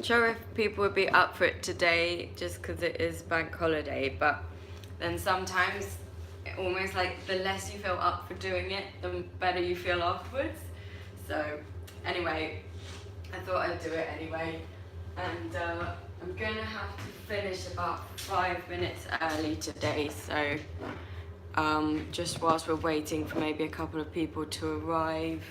wasn't sure if people would be up for it today just because it is bank holiday, but then sometimes almost like the less you feel up for doing it, the better you feel afterwards. So anyway, I thought I'd do it anyway, and I'm gonna have to finish about 5 minutes early today, so just whilst we're waiting for maybe a couple of people to arrive.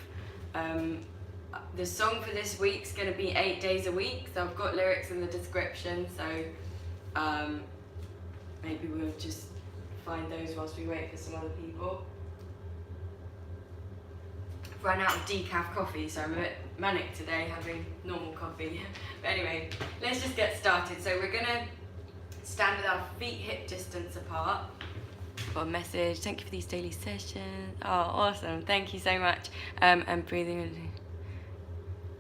The song for this week's going to be 8 days a week, so I've got lyrics in the description, so maybe we'll just find those whilst we wait for some other people. I've run out of decaf coffee, so I'm a bit manic today having normal coffee. But anyway, let's just get started. So we're going to stand with our feet hip distance apart. Got a message, thank you for these daily sessions. Oh, awesome, thank you so much. And breathing in.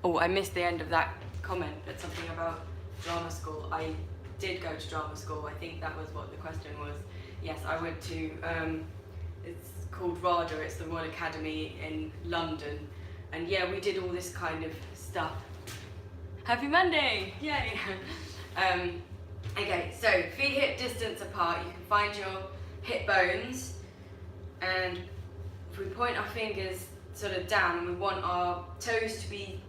Oh, I missed the end of that comment, but something about drama school. I did go to drama school. I think that was what the question was. Yes, I went to, it's called RADA, it's the Royal Academy in London. And yeah, we did all this kind of stuff. Happy Monday, yay. Okay, so feet hip distance apart. You can find your hip bones, and if we point our fingers sort of down, and we want our toes to be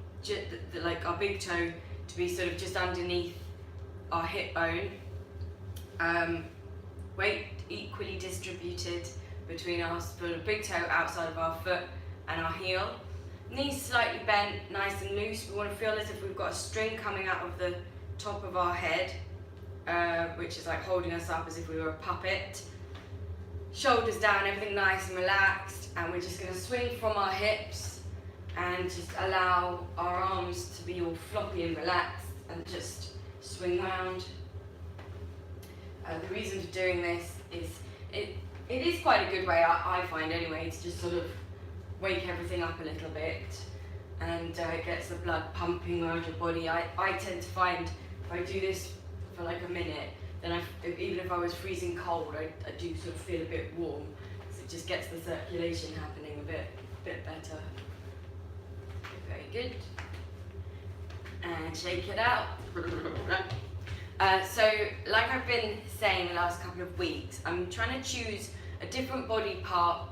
like our big toe to be sort of just underneath our hip bone. Weight equally distributed between our sort of big toe outside of our foot and our heel. Knees slightly bent, nice and loose. We want to feel as if we've got a string coming out of the top of our head, which is like holding us up as if we were a puppet. Shoulders down, everything nice and relaxed, and we're just going to swing from our hips and just allow our arms to be all floppy and relaxed and just swing round. The reason for doing this is it is quite a good way, I find anyway, to just sort of wake everything up a little bit, and it gets the blood pumping around your body. I tend to find if I do this for like a minute, then even if I was freezing cold, I do sort of feel a bit warm, because it just gets the circulation happening a bit better. Very good. And shake it out. So, like I've been saying the last couple of weeks, I'm trying to choose a different body part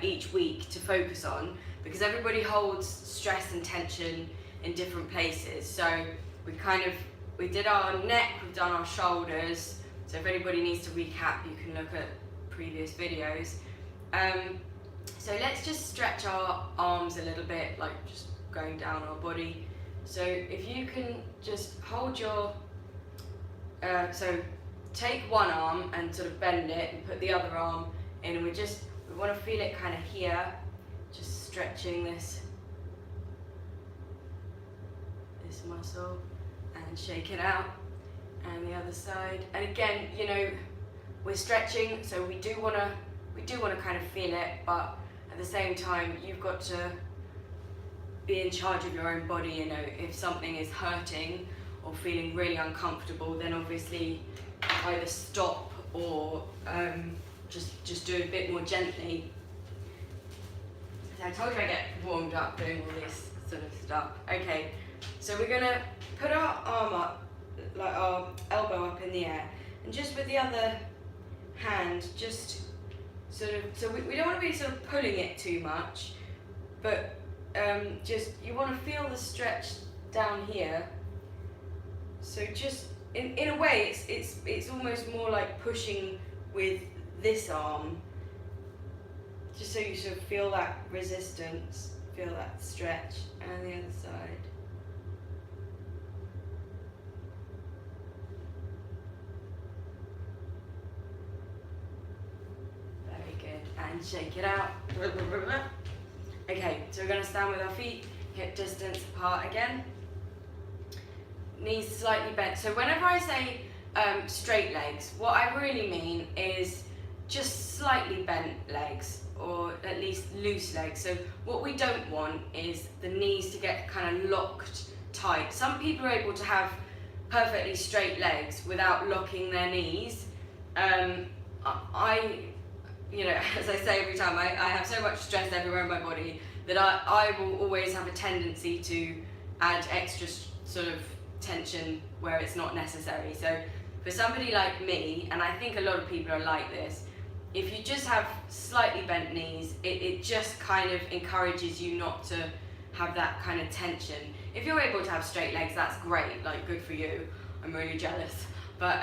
each week to focus on, because everybody holds stress and tension in different places. So we did our neck, we've done our shoulders, so if anybody needs to recap, you can look at previous videos. So let's just stretch our arms a little bit, like just going down our body. So if you can just hold your, so take one arm and sort of bend it and put the other arm in, and we want to feel it kind of here, just stretching this muscle. And shake it out, and the other side. And again, you know, we're stretching, so we do want to kind of feel it, but at the same time, you've got to be in charge of your own body. You know, if something is hurting or feeling really uncomfortable, then obviously either stop or just do it a bit more gently. So I told you I get warmed up doing all this sort of stuff. Okay. So we're going to put our arm up, like our elbow up in the air, and just with the other hand, just sort of, so we don't want to be sort of pulling it too much, but just, you want to feel the stretch down here. So just, in a way, it's almost more like pushing with this arm, just so you sort of feel that resistance, feel that stretch, and the other side. And shake it out. Okay, so we're going to stand with our feet hip distance apart again. Knees slightly bent. So whenever I say straight legs, what I really mean is just slightly bent legs, or at least loose legs. So what we don't want is the knees to get kind of locked tight. Some people are able to have perfectly straight legs without locking their knees. You know, as I say every time, I have so much stress everywhere in my body that I will always have a tendency to add extra sort of tension where it's not necessary. So for somebody like me, and I think a lot of people are like this, if you just have slightly bent knees, it just kind of encourages you not to have that kind of tension. If you're able to have straight legs, that's great, like good for you. I'm really jealous. But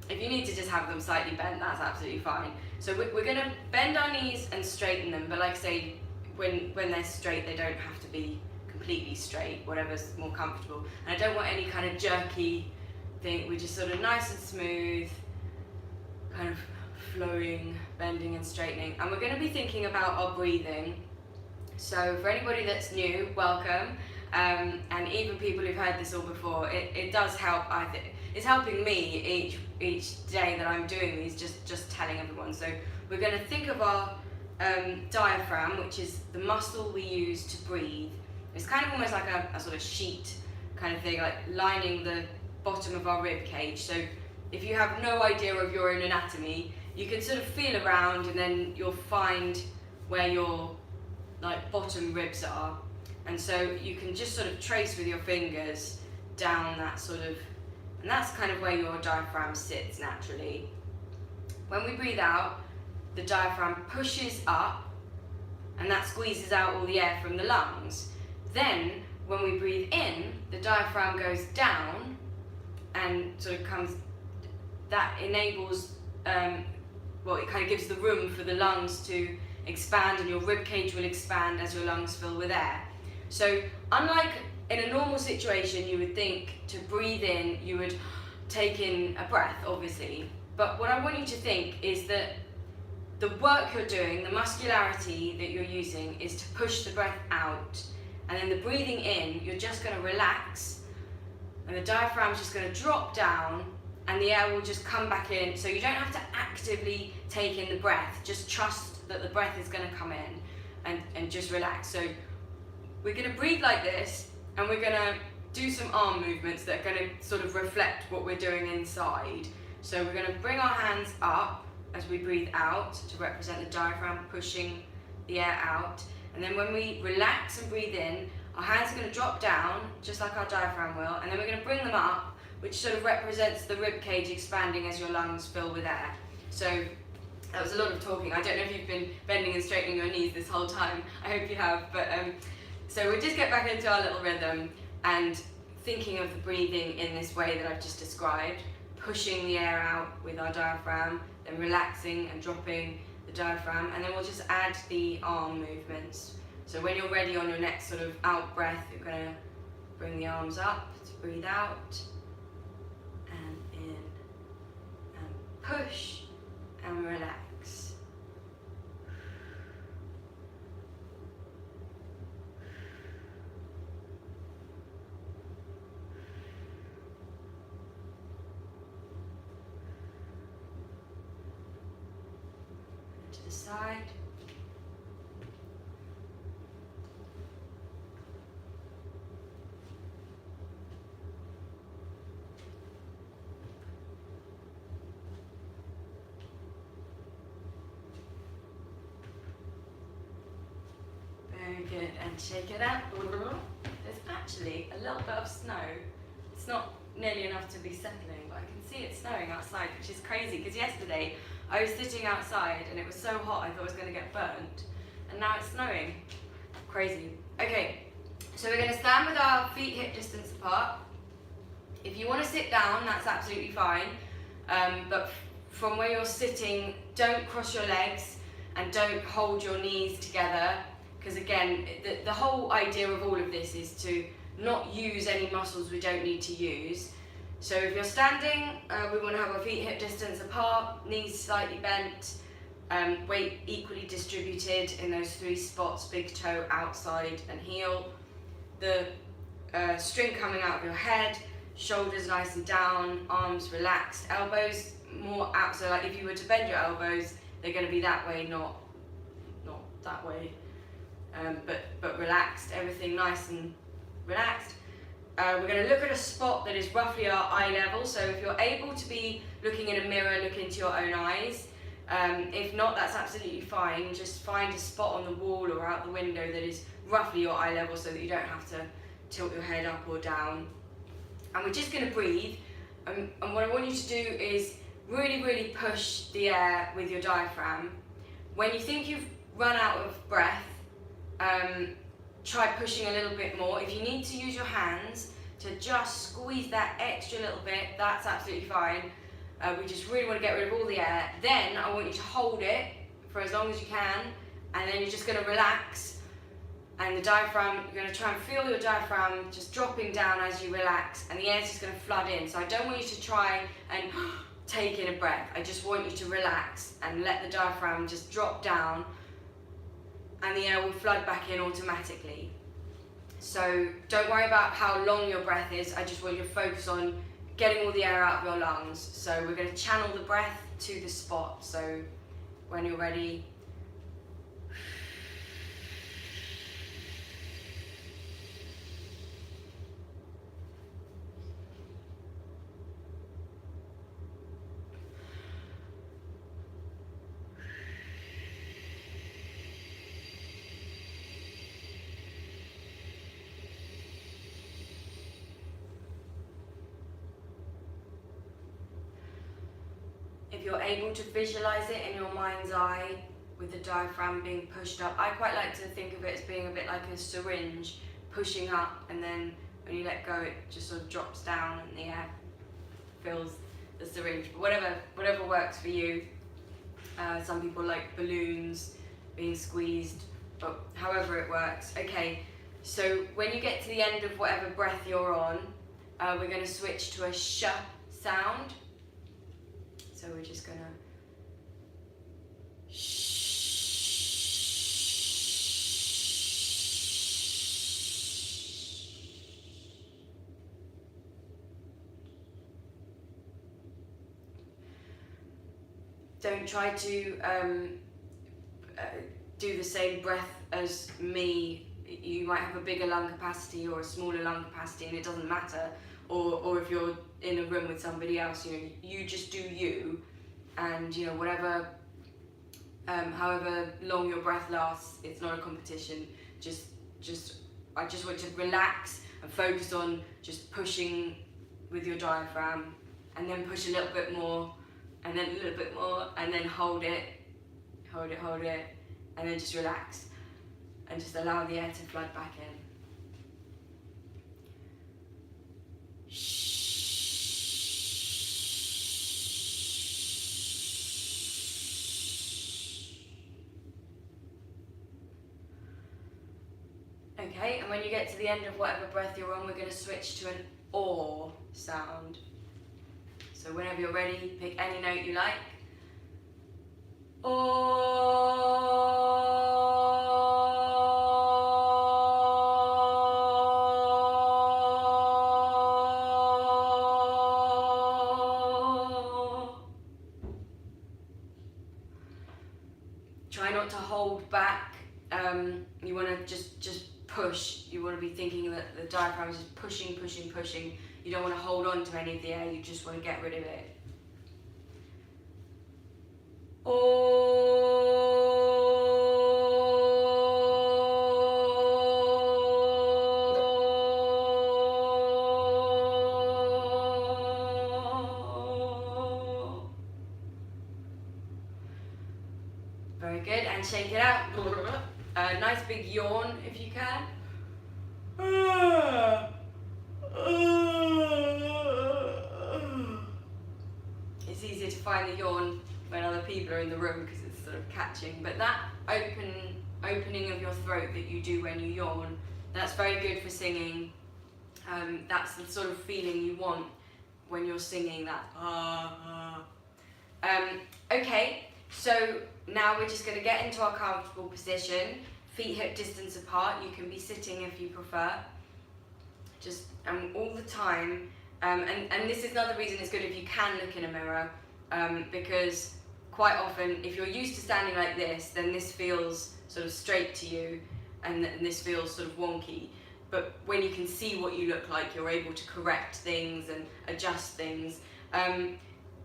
if you need to just have them slightly bent, that's absolutely fine. So we're going to bend our knees and straighten them, but like I say, when they're straight, they don't have to be completely straight, whatever's more comfortable. And I don't want any kind of jerky thing. We're just sort of nice and smooth, kind of flowing, bending and straightening. And we're going to be thinking about our breathing. So for anybody that's new, welcome. And even people who've heard this all before, it does help. I think it's helping me each day that I'm doing these, just telling everyone. So we're going to think of our diaphragm, which is the muscle we use to breathe. It's kind of almost like a sort of sheet kind of thing, like lining the bottom of our rib cage. So if you have no idea of your own anatomy, you can sort of feel around and then you'll find where your like bottom ribs are. And so you can just sort of trace with your fingers down that sort of, and that's kind of where your diaphragm sits naturally. When we breathe out, the diaphragm pushes up and that squeezes out all the air from the lungs. Then when we breathe in, the diaphragm goes down and sort of comes, that enables, well, it kind of gives the room for the lungs to expand, and your rib cage will expand as your lungs fill with air. So unlike in a normal situation, you would think to breathe in, you would take in a breath, obviously. But what I want you to think is that the work you're doing, the muscularity that you're using, is to push the breath out. And then the breathing in, you're just going to relax, and the diaphragm's just going to drop down, and the air will just come back in. So you don't have to actively take in the breath, just trust that the breath is going to come in and just relax. So we're going to breathe like this, and we're going to do some arm movements that are going to sort of reflect what we're doing inside. So we're going to bring our hands up as we breathe out to represent the diaphragm pushing the air out. And then when we relax and breathe in, our hands are going to drop down, just like our diaphragm will, and then we're going to bring them up, which sort of represents the rib cage expanding as your lungs fill with air. So that was a lot of talking. I don't know if you've been bending and straightening your knees this whole time. I hope you have. But so we'll just get back into our little rhythm and thinking of the breathing in this way that I've just described, pushing the air out with our diaphragm, then relaxing and dropping the diaphragm, and then we'll just add the arm movements. So when you're ready on your next sort of out breath, you're going to bring the arms up to breathe out, and in, and push, and relax. To the side. Very good, and shake it out. There's actually a little bit of snow. It's not nearly enough to be settling, but I can see it snowing outside, which is crazy, because yesterday I was sitting outside and it was so hot I thought I was going to get burnt, and now it's snowing. Crazy. Okay, so we're going to stand with our feet hip distance apart. If you want to sit down, that's absolutely fine, but from where you're sitting, don't cross your legs and don't hold your knees together, because again, the whole idea of all of this is to not use any muscles we don't need to use. So if you're standing, we want to have our feet hip distance apart, knees slightly bent, weight equally distributed in those three spots, big toe, outside and heel. The string coming out of your head, shoulders nice and down, arms relaxed, elbows more out. So like if you were to bend your elbows, they're going to be that way, not that way, but relaxed, everything nice and relaxed. We're going to look at a spot that is roughly our eye level, so if you're able to be looking in a mirror, look into your own eyes. If not, that's absolutely fine. Just find a spot on the wall or out the window that is roughly your eye level so that you don't have to tilt your head up or down. And we're just going to breathe. And what I want you to do is really, really push the air with your diaphragm. When you think you've run out of breath, try pushing a little bit more. If you need to use your hands to just squeeze that extra little bit, that's absolutely fine. We just really want to get rid of all the air. Then I want you to hold it for as long as you can, and then you're just going to relax. And the diaphragm, you're going to try and feel your diaphragm just dropping down as you relax, and the air's just going to flood in. So I don't want you to try and take in a breath. I just want you to relax and let the diaphragm just drop down, and the air will flood back in automatically. So don't worry about how long your breath is. I just want you to focus on getting all the air out of your lungs. So we're going to channel the breath to the spot. So when you're ready, if you're able to visualize it in your mind's eye with the diaphragm being pushed up, I quite like to think of it as being a bit like a syringe pushing up, and then when you let go it just sort of drops down and the air fills the syringe. But whatever works for you. Some people like balloons being squeezed, but however it works. Okay, so when you get to the end of whatever breath you're on, we're going to switch to a sh sound. So we're just gonna don't try to do the same breath as me. You might have a bigger lung capacity or a smaller lung capacity, and it doesn't matter. Or if you're in a room with somebody else, you know, you just do you, and you know, whatever, however long your breath lasts, it's not a competition. I just want you to relax and focus on just pushing with your diaphragm, and then push a little bit more, and then a little bit more, and then hold it, and then just relax, and just allow the air to flood back in. Okay, and when you get to the end of whatever breath you're on, we're going to switch to an or sound. So whenever you're ready, pick any note you like. Try not to hold back. You want to just push. You want to be thinking that the diaphragm is just pushing. You don't want to hold on to any of the air, you just want to get rid of it. Very good, and shake it out. A nice big yawn if you can. It's easier to find the yawn when other people are in the room because it's sort of catching, but that opening of your throat that you do when you yawn, that's very good for singing. That's the sort of feeling you want when you're singing that. Okay, so now we're just going to get into our comfortable position, feet hip distance apart. You can be sitting if you prefer. Just all the time, and this is another reason it's good if you can look in a mirror, because quite often if you're used to standing like this, then this feels sort of straight to you, and this feels sort of wonky. But when you can see what you look like, you're able to correct things and adjust things.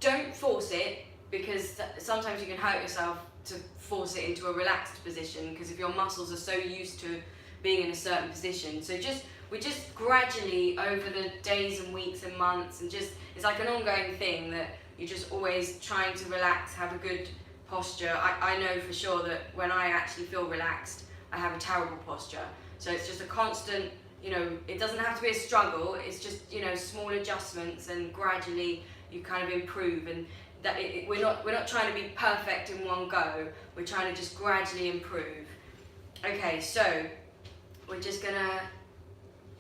Don't force it, because sometimes you can hurt yourself to force it into a relaxed position, because if your muscles are so used to being in a certain position. So just we just gradually over the days and weeks and months, and just it's like an ongoing thing that you're just always trying to relax, have a good posture. I know for sure that when I actually feel relaxed, I have a terrible posture. So it's just a constant, it doesn't have to be a struggle. It's just, small adjustments, and gradually you kind of improve. And that we're not trying to be perfect in one go. We're trying to just gradually improve. Okay, so we're just gonna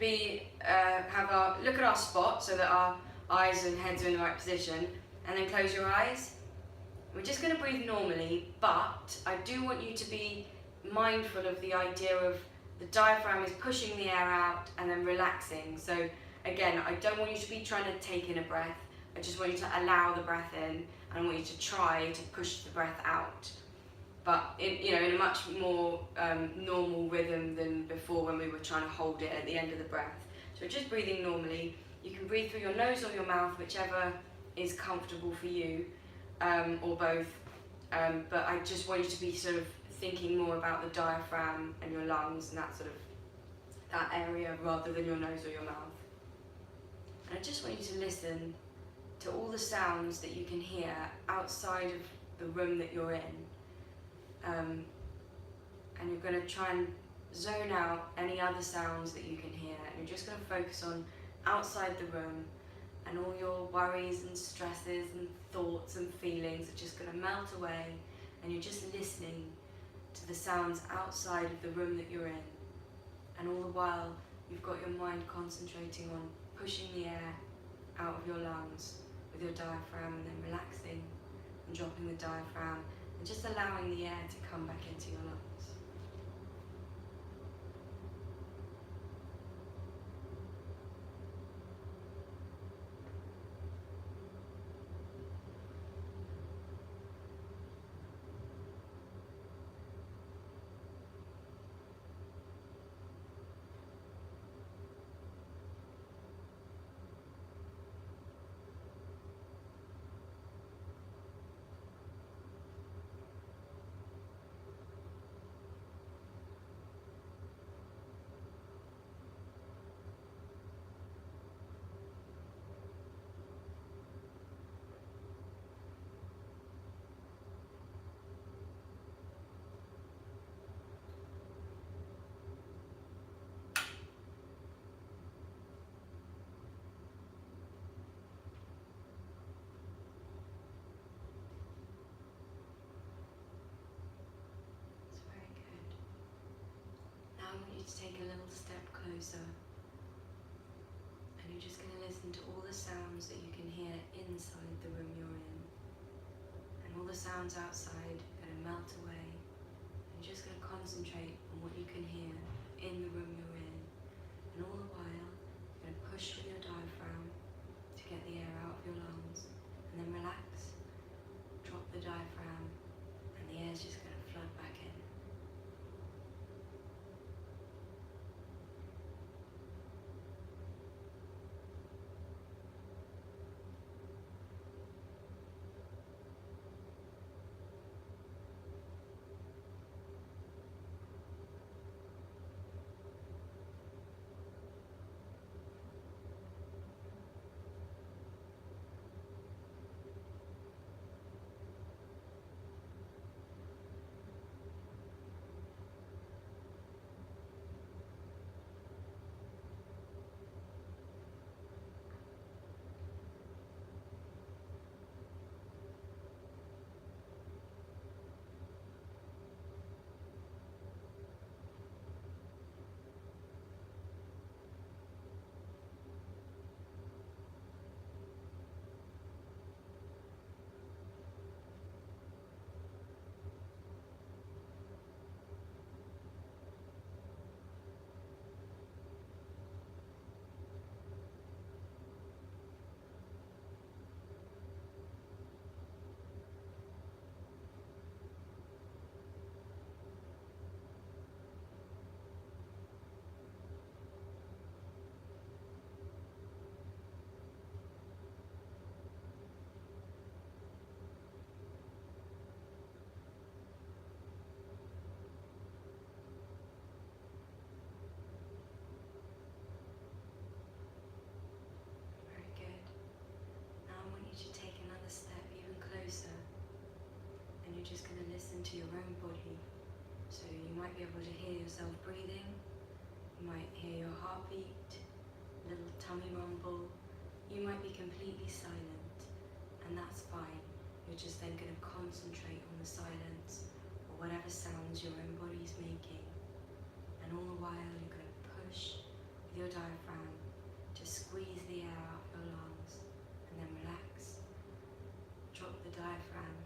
look at our spot so that our eyes and heads are in the right position, and then close your eyes. We're just going to breathe normally, but I do want you to be mindful of the idea of the diaphragm is pushing the air out and then relaxing. So again, I don't want you to be trying to take in a breath. I just want you to allow the breath in, and I want you to try to push the breath out. But in a much more normal rhythm than before when we were trying to hold it at the end of the breath. So just breathing normally. You can breathe through your nose or your mouth, whichever is comfortable for you, or both. But I just want you to be sort of thinking more about the diaphragm and your lungs and that area rather than your nose or your mouth. And I just want you to listen to all the sounds that you can hear outside of the room that you're in. And you're going to try and zone out any other sounds that you can hear, and you're just going to focus on outside the room, and all your worries and stresses and thoughts and feelings are just going to melt away, and you're just listening to the sounds outside of the room that you're in. And all the while you've got your mind concentrating on pushing the air out of your lungs with your diaphragm, and then relaxing and dropping the diaphragm, and just allowing the air to come back into your lungs. To take a little step closer, and you're just going to listen to all the sounds that you can hear inside the room you're in, and all the sounds outside are going to melt away, and you're just going to concentrate on what you can hear in the room you're in. And all the while you're going to push with your diaphragm to get the air out of your lungs, and then relax, drop the diaphragm, and the air's just going to flood back in. just going to listen to your own body. So you might be able to hear yourself breathing, you might hear your heartbeat, a little tummy rumble, you might be completely silent, and that's fine. You're just then going to concentrate on the silence or whatever sounds your own body's making. And all the while you're going to push with your diaphragm to squeeze the air out of your lungs, and then relax. Drop the diaphragm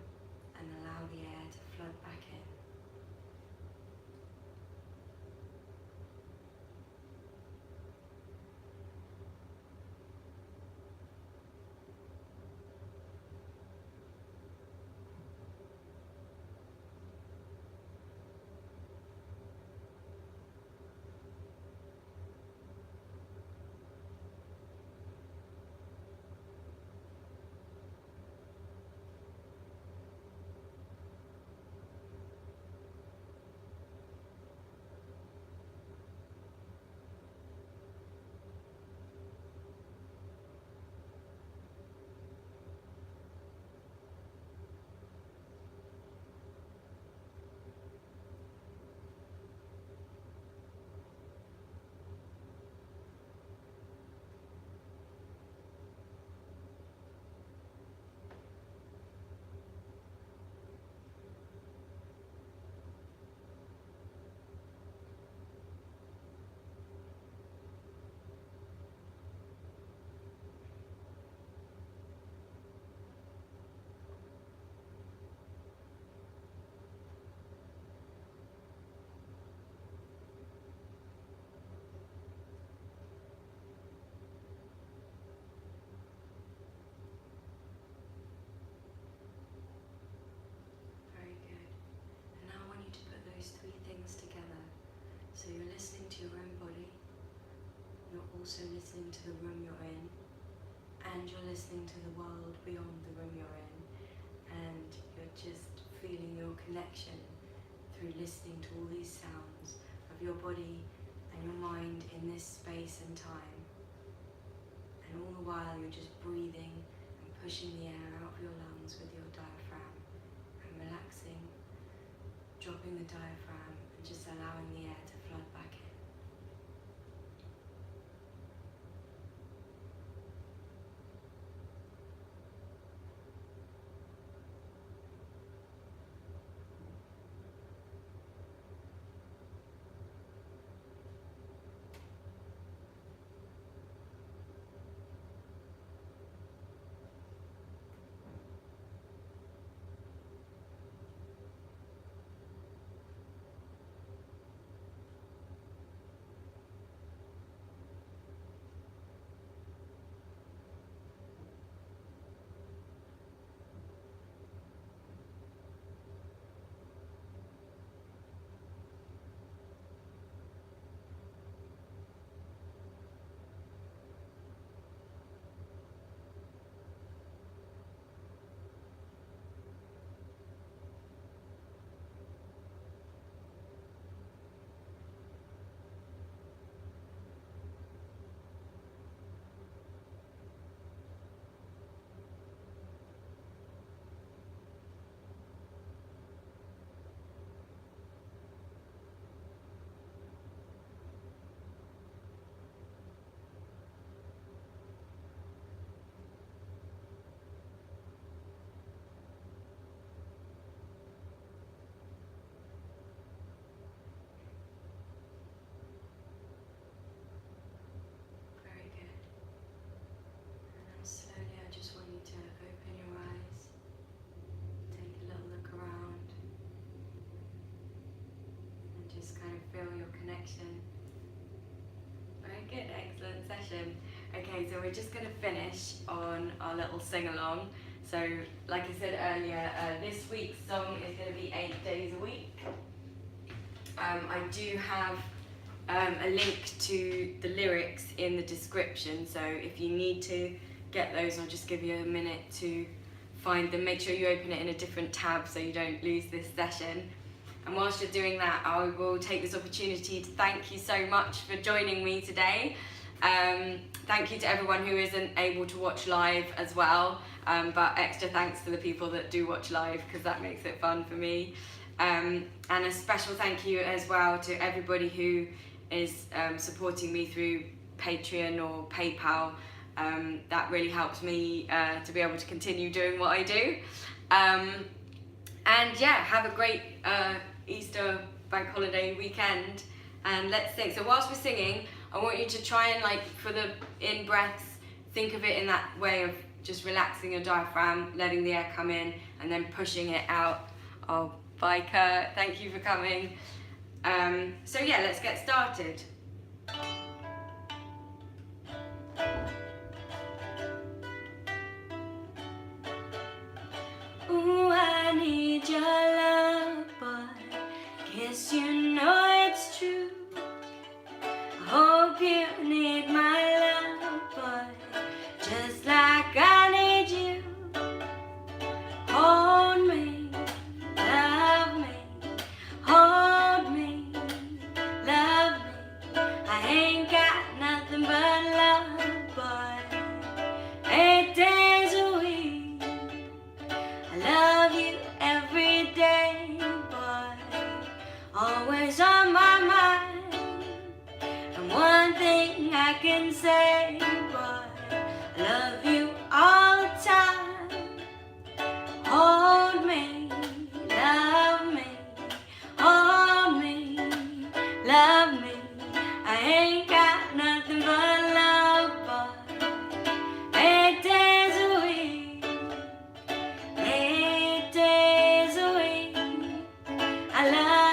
and allow the air to flood back in. So you're listening to your own body, you're also listening to the room you're in, and you're listening to the world beyond the room you're in, and you're just feeling your connection through listening to all these sounds of your body and your mind in this space and time. And all the while you're just breathing and pushing the air out of your lungs with your diaphragm and relaxing, dropping the diaphragm and just allowing the air to flood back in. Very good, excellent session. Okay, so we're just going to finish on our little sing-along. So, like I said earlier, this week's song is going to be 8 days a week. I do have a link to the lyrics in the description, so if you need to get those, I'll just give you a minute to find them. Make sure you open it in a different tab so you don't lose this session. And whilst you're doing that, I will take this opportunity to thank you so much for joining me today. Thank you to everyone who isn't able to watch live as well, but extra thanks to the people that do watch live, because that makes it fun for me. And a special thank you as well to everybody who is supporting me through Patreon or PayPal. That really helps me to be able to continue doing what I do. And yeah, have a great Easter bank holiday weekend, and let's sing. So whilst we're singing, I want you to try and, like, for the in-breaths, think of it in that way of just relaxing your diaphragm, letting the air come in, and then pushing it out. Oh, bye Kurt, thank you for coming. So yeah, let's get started. Ooh, I need your love, boy, guess you know it's true. Hope you need my love, boy, just like I need you. Hold me, love me, hold me, love me. I ain't got nothing but love, boy, 8 days a week. I love you every day, boy, always on my mind. One thing I can say, boy, I love you all the time. Hold me, love me, hold me, love me. I ain't got nothing but love, boy, 8 days a week, 8 days a week. I love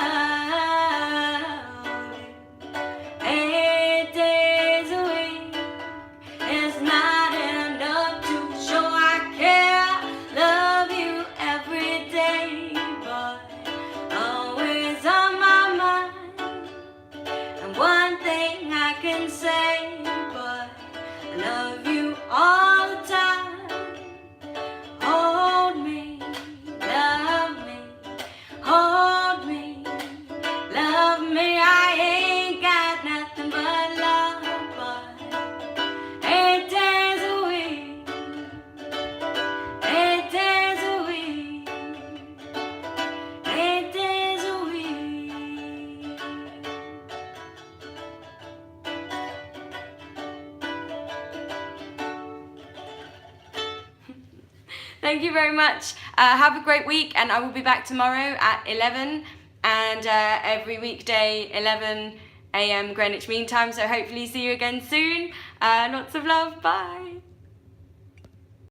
Thank you very much. Have a great week, and I will be back tomorrow at 11, and every weekday 11 AM Greenwich Mean Time. So hopefully see you again soon. Lots of love. Bye.